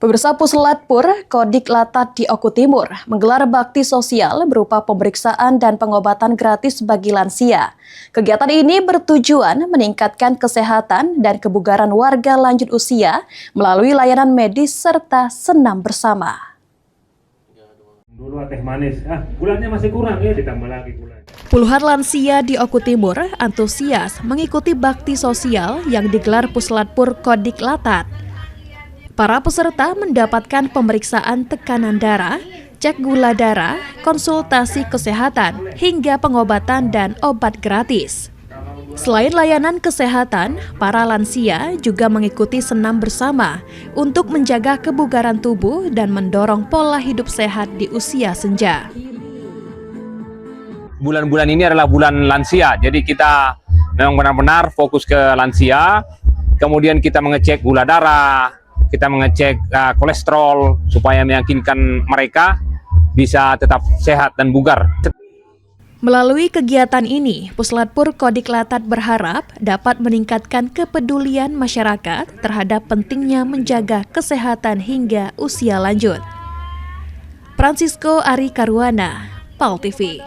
Pemirsa, Puslatpur Kodik Latat di Oku Timur menggelar bakti sosial berupa pemeriksaan dan pengobatan gratis bagi lansia. Kegiatan ini bertujuan meningkatkan kesehatan dan kebugaran warga lanjut usia melalui layanan medis serta senam bersama. Dulu teh manis, gulanya masih kurang ya, ditambah lagi gula. Puluhan lansia di Oku Timur antusias mengikuti bakti sosial yang digelar Puslatpur Kodik Latat. Para peserta mendapatkan pemeriksaan tekanan darah, cek gula darah, konsultasi kesehatan, hingga pengobatan dan obat gratis. Selain layanan kesehatan, para lansia juga mengikuti senam bersama untuk menjaga kebugaran tubuh dan mendorong pola hidup sehat di usia senja. Bulan-bulan ini adalah bulan lansia, jadi kita memang benar-benar fokus ke lansia, kemudian kita mengecek gula darah, kita mengecek kolesterol supaya meyakinkan mereka bisa tetap sehat dan bugar. Melalui kegiatan ini, Puslatpur Kodik Latat berharap dapat meningkatkan kepedulian masyarakat terhadap pentingnya menjaga kesehatan hingga usia lanjut. Francisco Ari Karuana, PAL TV.